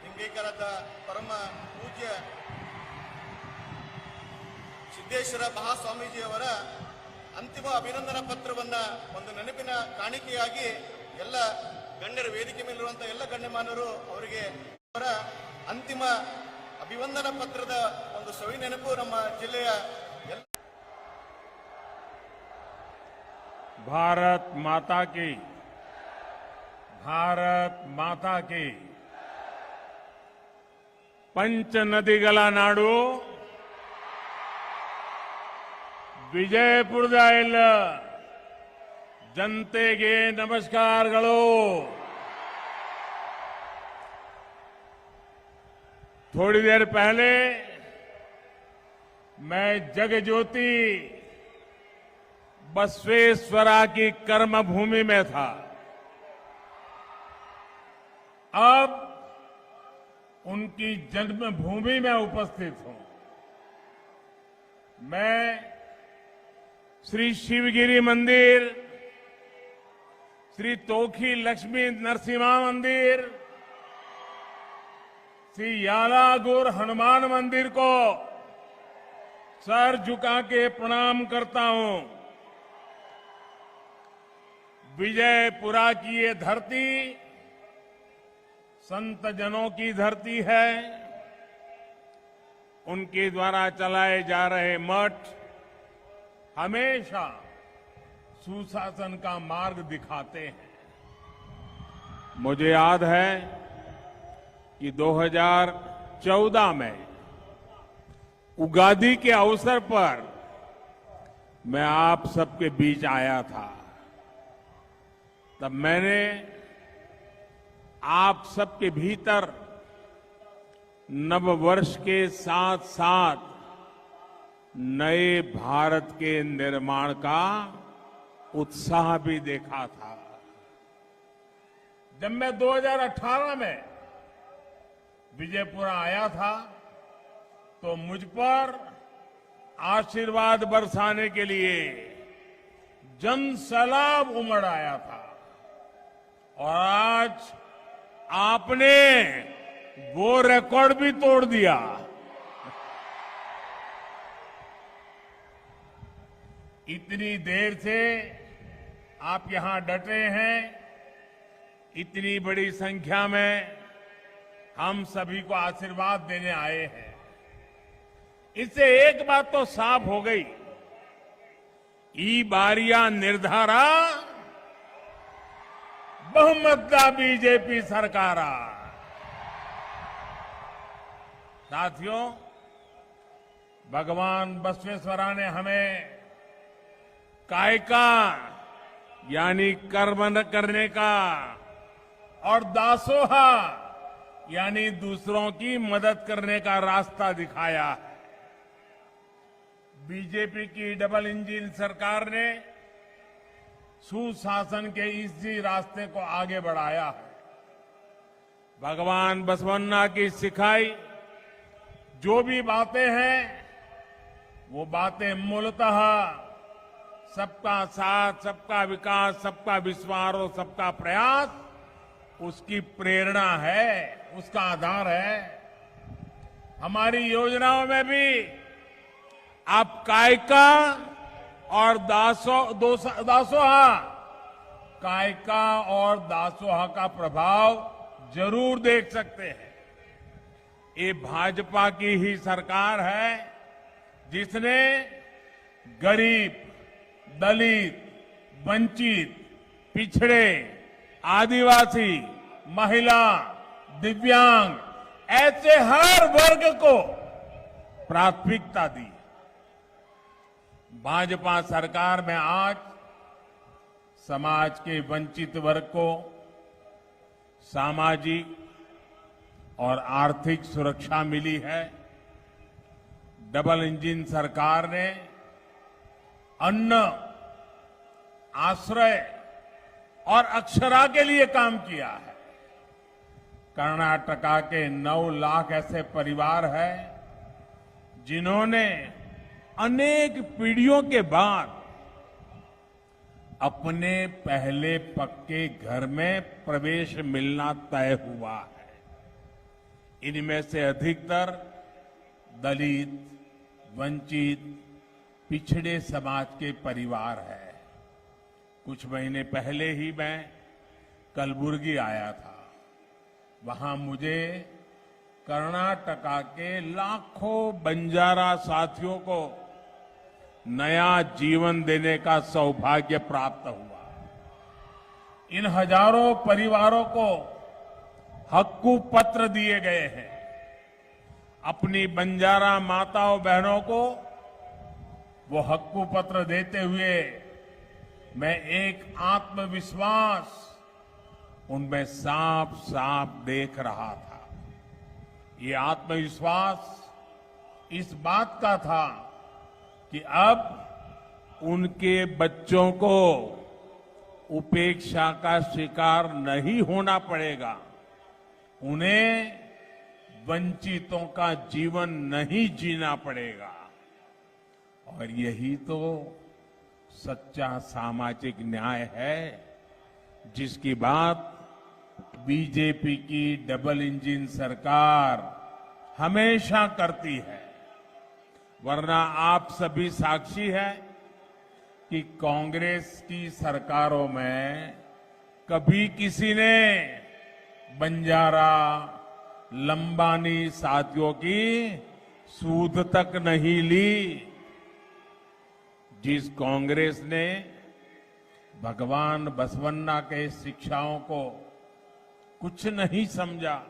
ಲಿಂಗೈಕ್ಯರಾದ ಪರಮ ಪೂಜ್ಯ ಸಿದ್ದೇಶ್ವರ ಮಹಾಸ್ವಾಮೀಜಿಯವರ ಅಂತಿಮ ಅಭಿನಂದನಾ ಪತ್ರವನ್ನ ಒಂದು ನೆನಪಿನ ಕಾಣಿಕೆಯಾಗಿ ಎಲ್ಲ ಗಣ್ಯರ ವೇದಿಕೆ ಮೇಲಿರುವಂತಹ ಎಲ್ಲ ಗಣ್ಯಮಾನರು ಅವರಿಗೆ ಅವರ ಅಂತಿಮ ಅಭಿವಂದನಾ ಪತ್ರದ ಒಂದು ಸವಿ ನೆನಪು ನಮ್ಮ ಜಿಲ್ಲೆಯ ಎಲ್ಲ भारत माता की पंच नदिगला नाडु ವಿಜಯಪುರದ ಎಲ್ಲ ಜನತೆಗೆ ನಮಸ್ಕಾರಗಳು। थोड़ी देर पहले मैं जगज्योति बसवेश्वरा की कर्मभूमि में था। अब उनकी जन्मभूमि में उपस्थित हूं। मैं श्री शिवगिरी मंदिर, श्री तोखी लक्ष्मी नरसिम्हा मंदिर, श्री यालागुर हनुमान मंदिर को सर झुका के प्रणाम करता हूं। विजयपुरा की ये धरती संत जनों की धरती है। उनके द्वारा चलाए जा रहे मठ हमेशा सुशासन का मार्ग दिखाते हैं। मुझे याद है कि 2014 में उगादी के अवसर पर मैं आप सबके बीच आया था। तब मैंने आप सबके भीतर नव वर्ष के साथ साथ नए भारत के निर्माण का उत्साह भी देखा था। जब मैं 2018 में विजयपुरा आया था तो मुझ पर आशीर्वाद बरसाने के लिए जन सैलाब उमड़ आया था और आज आपने वो रिकॉर्ड भी तोड़ दिया। इतनी देर से आप यहां डटे हैं। इतनी बड़ी संख्या में हम सभी को आशीर्वाद देने आए हैं। इससे एक बात तो साफ हो गई, ई बारिया निर्धारा बहुमतदा बीजेपी सरकार। साथियों, भगवान बसवेश्वरा ने हमें कायका यानी कर्म करने का और दासोहा यानी दूसरों की मदद करने का रास्ता दिखाया है। बीजेपी की डबल इंजन सरकार ने सुशासन के इसी रास्ते को आगे बढ़ाया है। भगवान बसवन्ना की सिखाई जो भी बातें हैं वो बातें मूलतः सबका साथ, सबका विकास, सबका विश्वास और सबका प्रयास उसकी प्रेरणा है, उसका आधार है। हमारी योजनाओं में भी आप कायका और दासोहा कायका और दासोहा का प्रभाव जरूर देख सकते हैं। ये भाजपा की ही सरकार है जिसने गरीब, दलित, वंचित, पिछड़े, आदिवासी, महिला, दिव्यांग ऐसे हर वर्ग को प्राथमिकता दी। भाजपा सरकार में आज समाज के वंचित वर्ग को सामाजिक और आर्थिक सुरक्षा मिली है। डबल इंजन सरकार ने अन्न, आश्रय और अक्षरा के लिए काम किया है। कर्नाटका के 9 लाख ऐसे परिवार हैं जिन्होंने अनेक पीढ़ियों के बाद अपने पहले पक्के घर में प्रवेश मिलना तय हुआ है। इनमें से अधिकतर दलित, वंचित, पिछड़े समाज के परिवार है। कुछ महीने पहले ही मैं कलबुर्गी आया था। वहां मुझे कर्नाटका के लाखों बंजारा साथियों को नया जीवन देने का सौभाग्य प्राप्त हुआ। इन हजारों परिवारों को हक्कू पत्र दिए गए हैं। अपनी बंजारा माताओं बहनों को वो हक्कू पत्र देते हुए मैं एक आत्मविश्वास उनमें साफ साफ देख रहा था। ये आत्मविश्वास इस बात का था कि अब उनके बच्चों को उपेक्षा का शिकार नहीं होना पड़ेगा, उन्हें वंचितों का जीवन नहीं जीना पड़ेगा। और यही तो सच्चा सामाजिक न्याय है जिसकी बात बीजेपी की डबल इंजन सरकार हमेशा करती है। वरना आप सभी साक्षी हैं कि कांग्रेस की सरकारों में कभी किसी ने बंजारा, लंबानी साथियों की सूद तक नहीं ली। जिस कांग्रेस ने भगवान बसवन्ना के शिक्षाओं को कुछ नहीं समझा,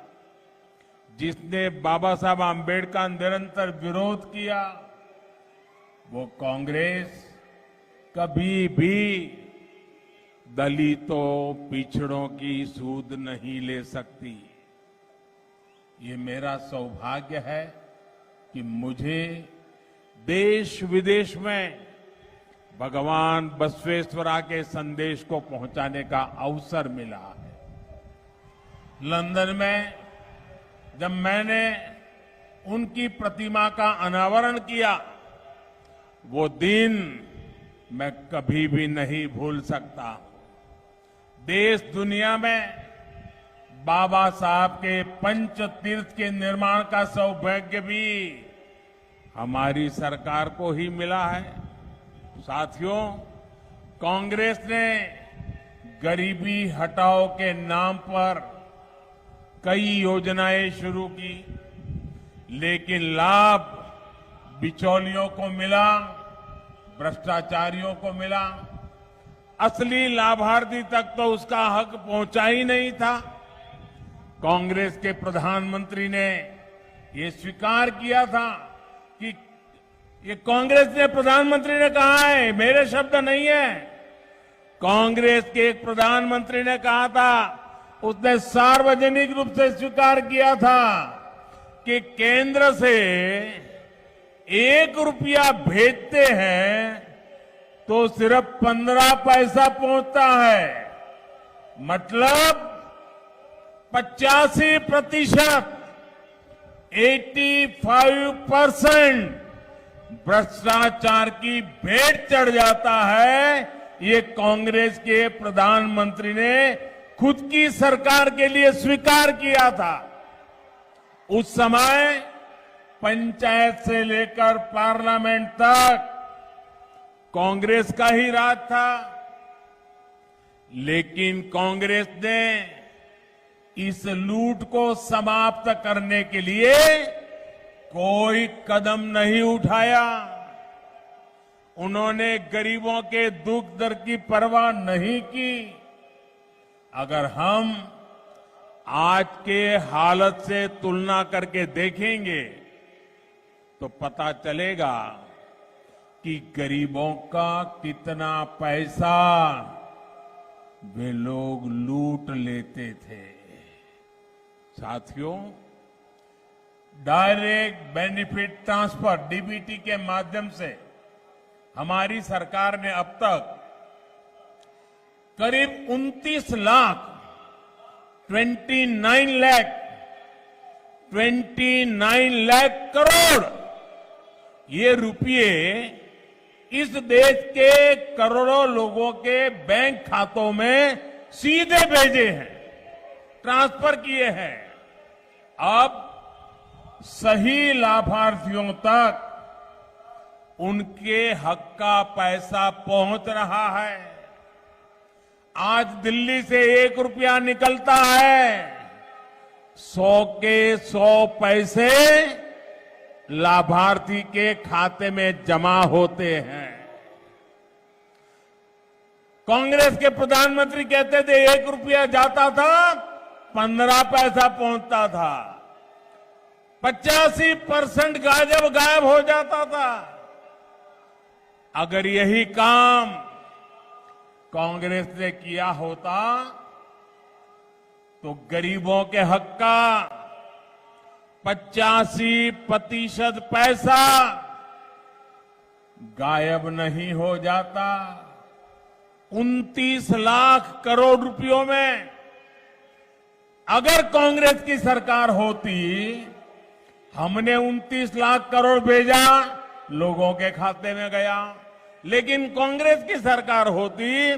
जिसने बाबा साहब आम्बेडकर का निरंतर विरोध किया, वो कांग्रेस कभी भी दलितों, पिछड़ों की सूद नहीं ले सकती। ये मेरा सौभाग्य है कि मुझे देश विदेश में भगवान बसवेश्वरा के संदेश को पहुंचाने का अवसर मिला है। लंदन में जब मैंने उनकी प्रतिमा का अनावरण किया, वो दिन मैं कभी भी नहीं भूल सकता। देश दुनिया में बाबा साहब के पंच तीर्थ के निर्माण का सौभाग्य भी हमारी सरकार को ही मिला है। साथियों, कांग्रेस ने गरीबी हटाओ के नाम पर कई योजनाएं शुरू की, लेकिन लाभ बिचौलियों को मिला, भ्रष्टाचारियों को मिला। असली लाभार्थी तक तो उसका हक पहुंचा ही नहीं था। कांग्रेस के प्रधानमंत्री ने ये स्वीकार किया था कि ये कांग्रेस ने प्रधानमंत्री ने कहा है, मेरे शब्द नहीं है। कांग्रेस के एक प्रधानमंत्री ने कहा था, उसने सार्वजनिक रूप से स्वीकार किया था कि केंद्र से 1 रुपया भेजते हैं तो सिर्फ 15 पैसा पहुंचता है। मतलब 85%, 85% भ्रष्टाचार की भेंट चढ़ जाता है। ये कांग्रेस के प्रधानमंत्री ने खुद की सरकार के लिए स्वीकार किया था। उस समय पंचायत से लेकर पार्लियामेंट तक कांग्रेस का ही राज था, लेकिन कांग्रेस ने इस लूट को समाप्त करने के लिए कोई कदम नहीं उठाया। उन्होंने गरीबों के दुख दर्द की परवाह नहीं की। अगर हम आज के हालत से तुलना करके देखेंगे तो पता चलेगा कि गरीबों का कितना पैसा वे लोग लूट लेते थे। साथियों, डायरेक्ट बेनिफिट ट्रांसफर डीबीटी के माध्यम से हमारी सरकार ने अब तक करीब 29 लाख 29 लाख करोड़ ये रुपये इस देश के करोड़ों लोगों के बैंक खातों में सीधे भेजे हैं, ट्रांसफर किए हैं। अब सही लाभार्थियों तक उनके हक का पैसा पहुंच रहा है। आज दिल्ली से 1 रुपया निकलता है, 100 के 100 पैसे लाभार्थी के खाते में जमा होते हैं। कांग्रेस के प्रधानमंत्री कहते थे 1 रुपया जाता था, 15 पैसा पहुंचता था, 85% गायब हो जाता था। अगर यही काम कांग्रेस ने किया होता तो गरीबों के हक का 85% पैसा गायब नहीं हो जाता। 29 लाख करोड़ रुपयों में अगर कांग्रेस की सरकार होती, हमने 29 लाख करोड़ भेजा, लोगों के खाते में गया। लेकिन कांग्रेस की सरकार होती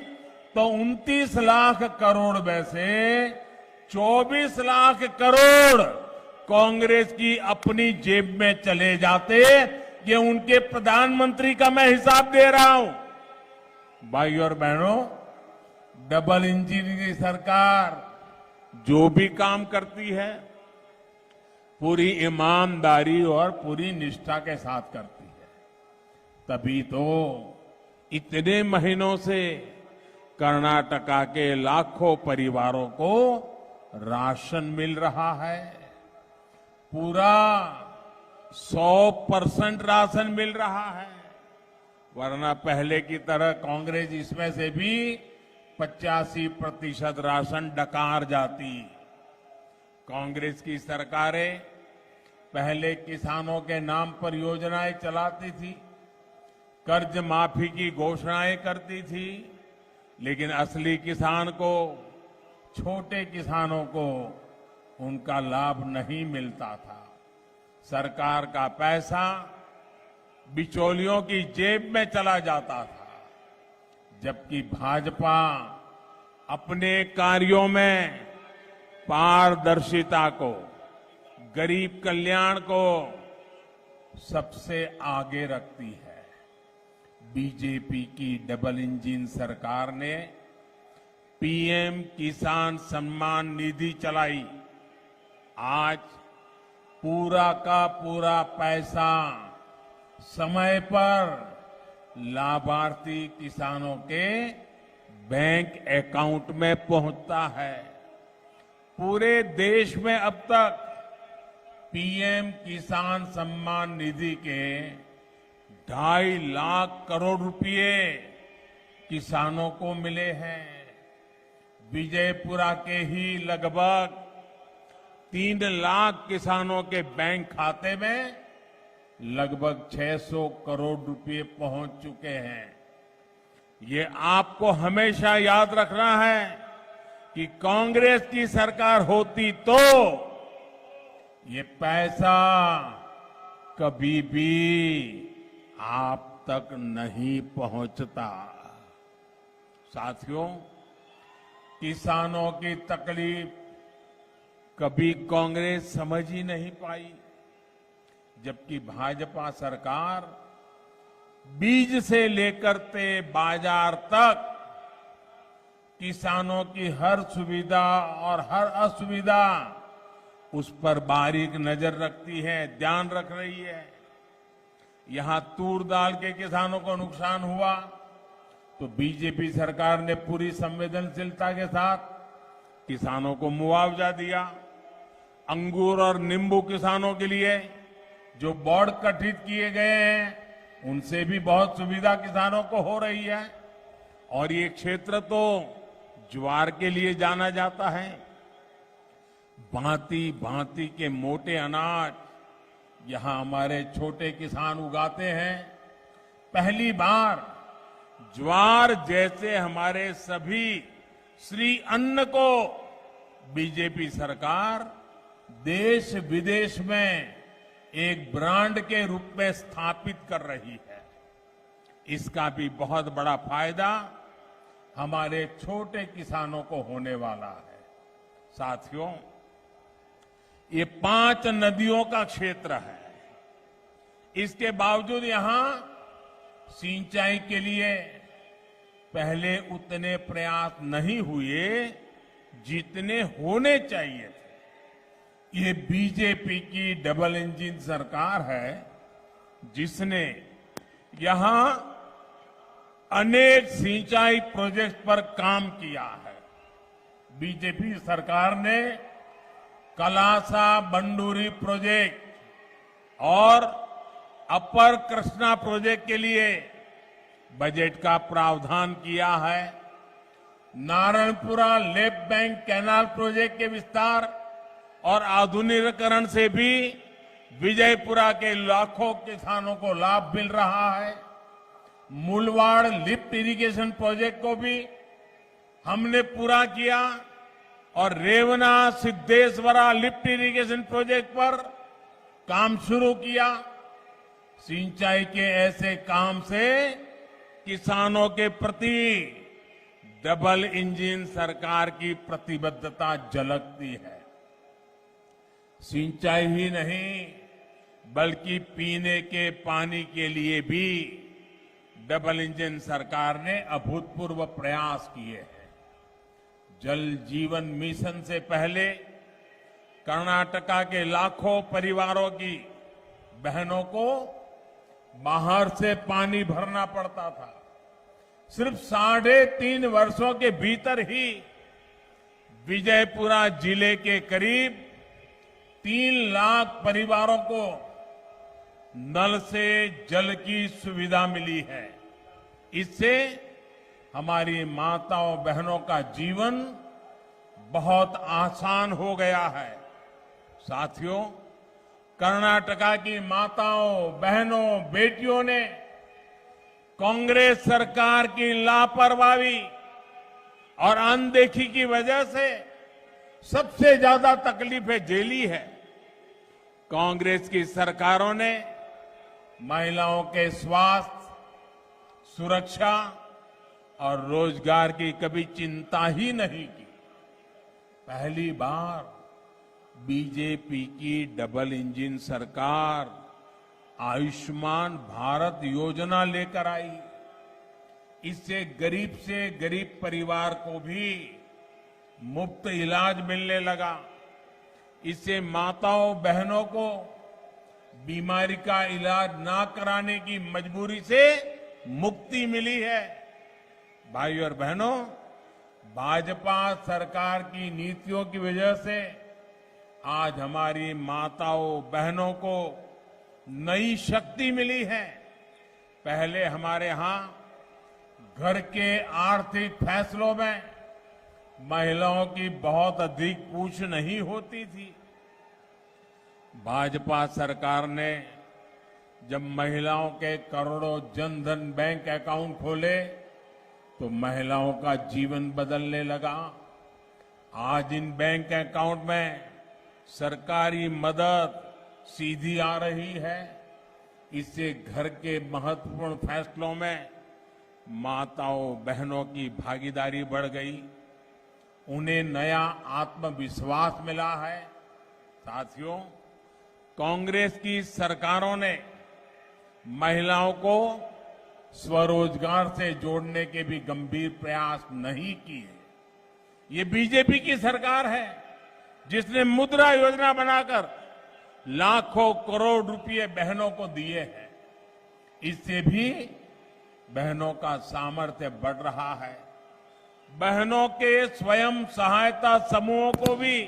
तो 29 लाख करोड़ में से 24 लाख करोड़ कांग्रेस की अपनी जेब में चले जाते। ये उनके प्रधानमंत्री का मैं हिसाब दे रहा हूं। भाई और बहनों, डबल इंजन की सरकार जो भी काम करती है पूरी ईमानदारी और पूरी निष्ठा के साथ करती है। तभी तो इतने महीनों से कर्नाटका के लाखों परिवारों को राशन मिल रहा है। पूरा 100% राशन मिल रहा है। वरना पहले की तरह कांग्रेस इसमें से भी 85% राशन डकार जाती। कांग्रेस की सरकारें पहले किसानों के नाम पर योजनाएं चलाती थी, कर्ज माफी की घोषणाएं करती थी, लेकिन असली किसान को, छोटे किसानों को उनका लाभ नहीं मिलता था। सरकार का पैसा बिचौलियों की जेब में चला जाता था, जबकि भाजपा अपने कार्यों में पारदर्शिता को, गरीब कल्याण को सबसे आगे रखती है। बीजेपी की डबल इंजन सरकार ने पीएम किसान सम्मान निधि चलाई। आज पूरा का पूरा पैसा समय पर लाभार्थी किसानों के बैंक अकाउंट में पहुंचता है। पूरे देश में अब तक पीएम किसान सम्मान निधि के 2.5 लाख करोड़ रुपए किसानों को मिले हैं। विजयपुरा के ही लगभग 3 लाख किसानों के बैंक खाते में लगभग 600 करोड़ रुपए पहुंच चुके हैं। ये आपको हमेशा याद रखना है कि कांग्रेस की सरकार होती तो ये पैसा कभी भी आप तक नहीं पहुंचता। साथियों, किसानों की तकलीफ कभी कांग्रेस समझ ही नहीं पाई, जबकि भाजपा सरकार बीज से लेकर के बाजार तक किसानों की हर सुविधा और हर असुविधा उस पर बारीक नजर रखती है, ध्यान रख रही है। यहां तूर दाल के किसानों को नुकसान हुआ तो बीजेपी सरकार ने पूरी संवेदनशीलता के साथ किसानों को मुआवजा दिया। अंगूर और नींबू किसानों के लिए जो बोर्ड गठित किए गए हैं, उनसे भी बहुत सुविधा किसानों को हो रही है। और ये क्षेत्र तो ज्वार के लिए जाना जाता है। भांति भांति के मोटे अनाज यहां हमारे छोटे किसान उगाते हैं। पहली बार ज्वार जैसे हमारे सभी श्री अन्न को बीजेपी सरकार देश विदेश में एक ब्रांड के रूप में स्थापित कर रही है। इसका भी बहुत बड़ा फायदा हमारे छोटे किसानों को होने वाला है। साथियों, ये 5 नदियों का क्षेत्र है। इसके बावजूद यहां सिंचाई के लिए पहले उतने प्रयास नहीं हुए जितने होने चाहिए थे। ये बीजेपी की डबल इंजन सरकार है जिसने यहां अनेक सिंचाई प्रोजेक्ट पर काम किया है। बीजेपी सरकार ने कलासा बंडूरी प्रोजेक्ट और अपर कृष्णा प्रोजेक्ट के लिए बजट का प्रावधान किया है। Narayanpura left bank canal project के विस्तार और आधुनिकीकरण से भी विजयपुरा के लाखों किसानों को लाभ मिल रहा है। मुलवाड़ लिफ्ट इरिगेशन प्रोजेक्ट को भी हमने पूरा किया और Revanna Siddheshwara lift irrigation project पर काम शुरू किया। सिंचाई के ऐसे काम से किसानों के प्रति डबल इंजन सरकार की प्रतिबद्धता झलकती है। सिंचाई ही नहीं बल्कि पीने के पानी के लिए भी डबल इंजन सरकार ने अभूतपूर्व प्रयास किए हैं। जल जीवन मिशन से पहले कर्नाटका के लाखों परिवारों की बहनों को बाहर से पानी भरना पड़ता था। सिर्फ 3.5 वर्षों के भीतर ही विजयपुरा जिले के करीब 3 लाख परिवारों को नल से जल की सुविधा मिली है। इससे हमारी माताओं बहनों का जीवन बहुत आसान हो गया है। साथियों, कर्नाटका की माताओं बहनों बेटियों ने कांग्रेस सरकार की लापरवाही और अनदेखी की वजह से सबसे ज्यादा तकलीफें झेली है। कांग्रेस की सरकारों ने महिलाओं के स्वास्थ्य, सुरक्षा और रोजगार की कभी चिंता ही नहीं की। पहली बार बीजेपी की डबल इंजन सरकार आयुष्मान भारत योजना लेकर आई। इससे गरीब से गरीब परिवार को भी मुफ्त इलाज मिलने लगा। इससे माताओं बहनों को बीमारी का इलाज ना कराने की मजबूरी से मुक्ति मिली है। भाइयों और बहनों, भाजपा सरकार की नीतियों की वजह से आज हमारी माताओं बहनों को नई शक्ति मिली है। पहले हमारे यहां घर के आर्थिक फैसलों में महिलाओं की बहुत अधिक पूछ नहीं होती थी। भाजपा सरकार ने जब महिलाओं के करोड़ों जनधन बैंक अकाउंट खोले तो महिलाओं का जीवन बदलने लगा। आज इन बैंक अकाउंट में सरकारी मदद सीधी आ रही है। इससे घर के महत्वपूर्ण फैसलों में माताओं बहनों की भागीदारी बढ़ गई। उन्हें नया आत्मविश्वास मिला है। साथियों, कांग्रेस की सरकारों ने महिलाओं को स्वरोजगार से जोड़ने के भी गंभीर प्रयास नहीं किए। ये बीजेपी की सरकार है जिसने मुद्रा योजना बनाकर लाखों करोड़ रुपए बहनों को दिए हैं। इससे भी बहनों का सामर्थ्य बढ़ रहा है। बहनों के स्वयं सहायता समूहों को भी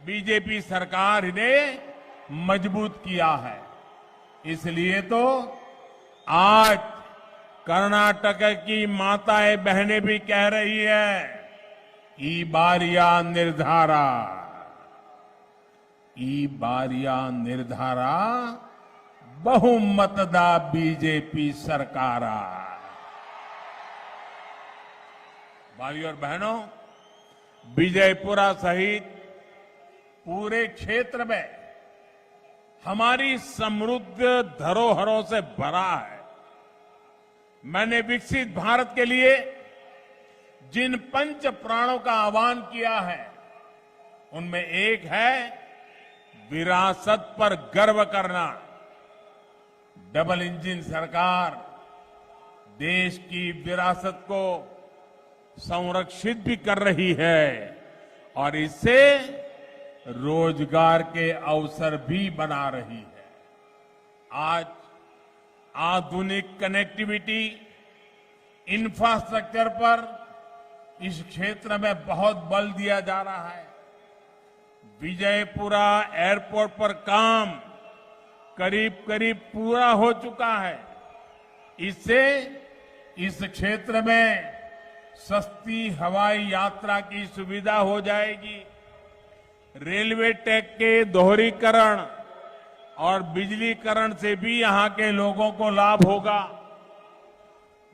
बीजेपी सरकार ने मजबूत किया है। इसलिए तो आज कर्नाटक की माताएं बहनें भी कह रही है, ई बारिया निर्धारा, ई बारिया निर्धारा बहुमतदा बीजेपी सरकारा। भाइयों और बहनों, विजयपुरा सहित पूरे क्षेत्र में हमारी समृद्ध धरोहरों से भरा है। मैंने विकसित भारत के लिए जिन 5 प्राणों का आह्वान किया है उनमें एक है विरासत पर गर्व करना। डबल इंजन सरकार देश की विरासत को संरक्षित भी कर रही है और इससे रोजगार के अवसर भी बना रही है। आज आधुनिक कनेक्टिविटी इंफ्रास्ट्रक्चर पर इस क्षेत्र में बहुत बल दिया जा रहा है। विजयपुरा एयरपोर्ट पर काम करीब करीब पूरा हो चुका है। इससे इस क्षेत्र में सस्ती हवाई यात्रा की सुविधा हो जाएगी। रेलवे ट्रैक के दोहरीकरण और बिजलीकरण से भी यहां के लोगों को लाभ होगा।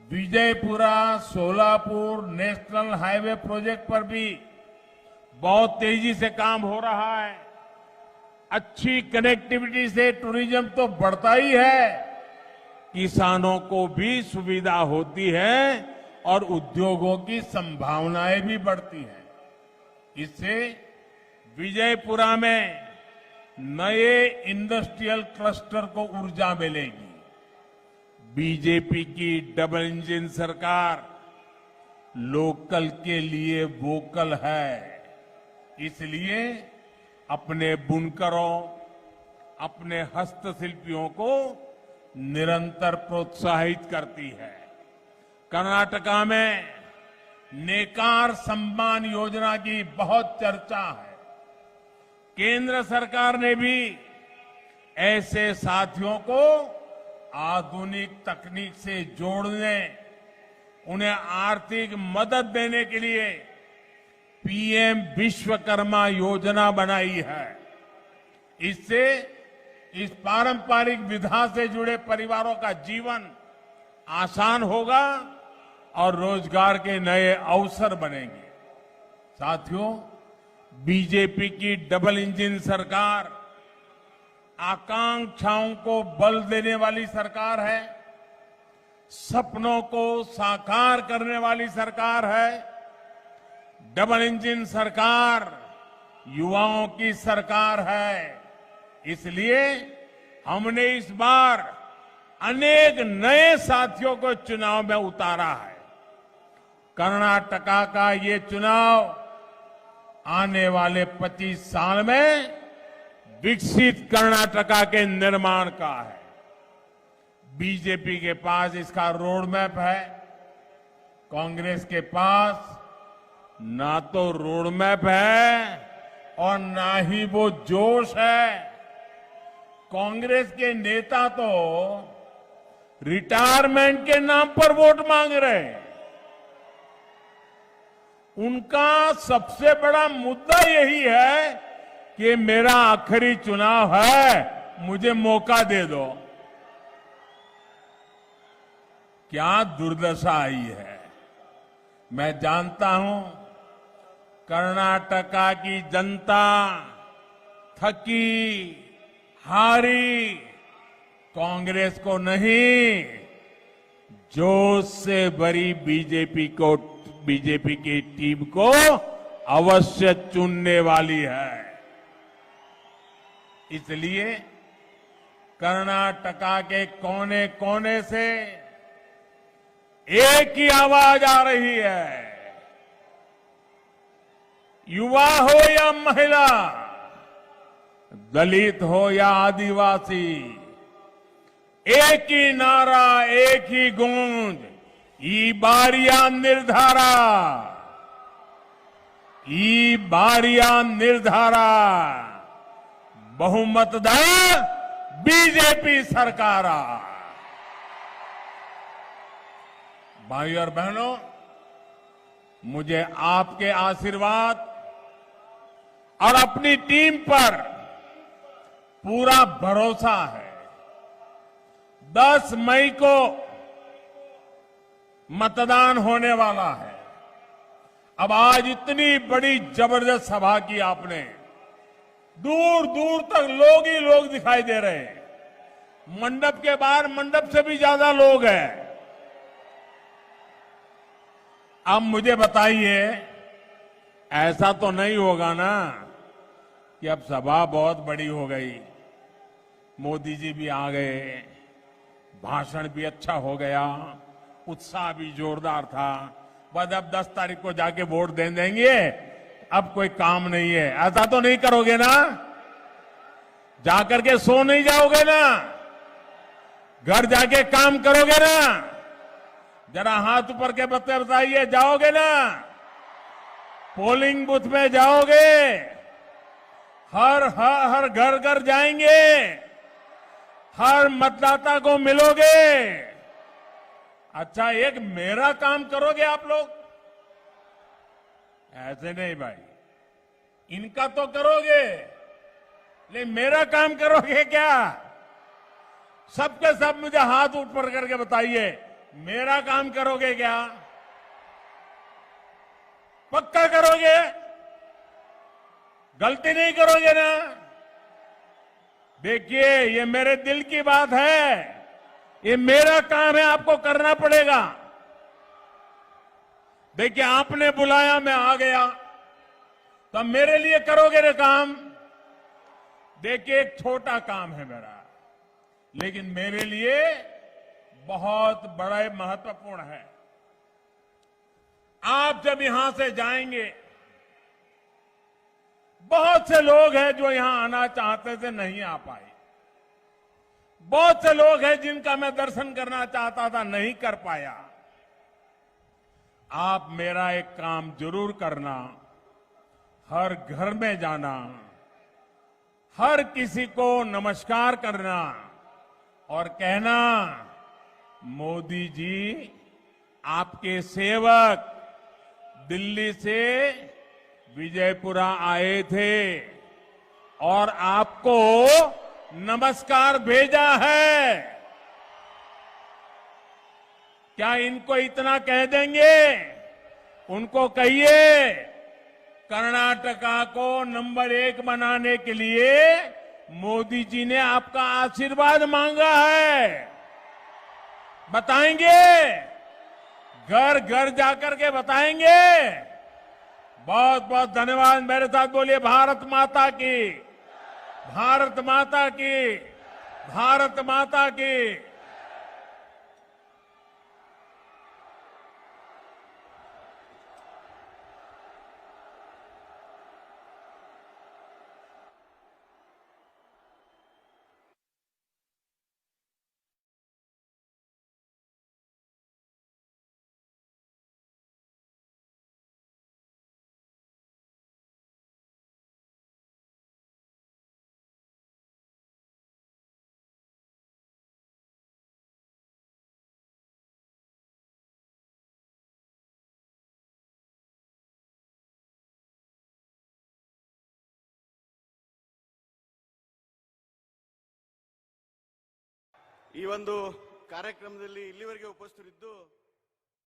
Vijayapura Solapur national highway project पर भी बहुत तेजी से काम हो रहा है। अच्छी कनेक्टिविटी से टूरिज्म तो बढ़ता ही है, किसानों को भी सुविधा होती है और उद्योगों की संभावनाएं भी बढ़ती हैं। इससे विजयपुरा में नए इंडस्ट्रियल क्लस्टर को ऊर्जा मिलेगी। बीजेपी की डबल इंजन सरकार लोकल के लिए वोकल है, इसलिए अपने बुनकरों, अपने हस्तशिल्पियों को निरंतर प्रोत्साहित करती है। कर्नाटका में नेकार सम्मान योजना की बहुत चर्चा है। केंद्र सरकार ने भी ऐसे साथियों को आधुनिक तकनीक से जोड़ने, उन्हें आर्थिक मदद देने के लिए पीएम विश्वकर्मा योजना बनाई है। इससे इस पारंपरिक विधा से जुड़े परिवारों का जीवन आसान होगा और रोजगार के नए अवसर बनेंगे। साथियों, बीजेपी की डबल इंजन सरकार आकांक्षाओं को बल देने वाली सरकार है, सपनों को साकार करने वाली सरकार है। डबल इंजन सरकार युवाओं की सरकार है, इसलिए हमने इस बार अनेक नए साथियों को चुनाव में उतारा है। कर्नाटका का ये चुनाव आने वाले 25 साल में विकसित कर्नाटका के निर्माण का है। बीजेपी के पास इसका रोड मैप है, कांग्रेस के पास ना तो रोड मैप है और ना ही वो जोश है। कांग्रेस के नेता तो रिटायरमेंट के नाम पर वोट मांग रहे हैं। उनका सबसे बड़ा मुद्दा यही है कि मेरा आखिरी चुनाव है, मुझे मौका दे दो। क्या दुर्दशा आई है। मैं जानता हूं कर्नाटका की जनता थकी हारी कांग्रेस को नहीं, जोश से भरी बीजेपी की टीम को अवश्य चुनने वाली है। इसलिए कर्नाटका के कोने कोने से एक ही आवाज आ रही है, युवा हो या महिला, दलित हो या आदिवासी, एक ही नारा, एक ही गूंज, ई बारिया निर्धारा, ई बारिया निर्धारा, बहुमतदार बीजेपी सरकार। भाई और बहनों, मुझे आपके आशीर्वाद और अपनी टीम पर पूरा भरोसा है। 10 मई को मतदान होने वाला है। अब आज इतनी बड़ी जबरदस्त सभा की आपने, दूर दूर तक लोग ही लोग दिखाई दे रहे हैं। मंडप के बाहर मंडप से भी ज्यादा लोग हैं। अब मुझे बताइए, ऐसा तो नहीं होगा ना कि अब सभा बहुत बड़ी हो गई, मोदी जी भी आ गए, भाषण भी अच्छा हो गया, उत्साह भी जोरदार था, बस अब 10 तारीख को जाके वोट दे देंगे, अब कोई काम नहीं है। ऐसा तो नहीं करोगे ना? जाकर के सो नहीं जाओगे ना? घर जाके काम करोगे ना? जरा हाथ ऊपर के बताइए, जाओगे ना? पोलिंग बूथ में जाओगे? हर घर घर जाएंगे, हर मतदाता को मिलोगे। अच्छा, एक मेरा काम करोगे आप लोग? ऐसे नहीं भाई, इनका तो करोगे, लेकिन मेरा काम करोगे क्या? सबके सब मुझे हाथ ऊपर करके बताइए, मेरा काम करोगे क्या? पक्का करोगे? गलती नहीं करोगे ना? देखिए, ये मेरे दिल की बात है, ये मेरा काम है, आपको करना पड़ेगा। देखिए, आपने बुलाया, मैं आ गया, तो अब मेरे लिए करोगे ना काम? देखिए, एक छोटा काम है मेरा, लेकिन मेरे लिए बहुत बड़ा महत्वपूर्ण है। आप जब यहां से जाएंगे, बहुत से लोग हैं जो यहां आना चाहते थे, नहीं आ पाए। बहुत से लोग हैं जिनका मैं दर्शन करना चाहता था, नहीं कर पाया। आप मेरा एक काम जरूर करना, हर घर में जाना, हर किसी को नमस्कार करना और कहना, मोदी जी आपके सेवक दिल्ली से विजयपुरा आए थे और आपको नमस्कार भेजा है। क्या इनको इतना कह देंगे? उनको कहिए, कर्नाटका को नंबर 1 बनाने के लिए मोदी जी ने आपका आशीर्वाद मांगा है। बताएंगे? घर घर जाकर के बताएंगे? बहुत बहुत धन्यवाद। मेरे साथ बोलिए, भारत माता की, भारत माता की, भारत माता की। ಈ ಒಂದು ಕಾರ್ಯಕ್ರಮದಲ್ಲಿ ಇಲ್ಲಿವರೆಗೆ ಉಪಸ್ಥಿತರಿದ್ದು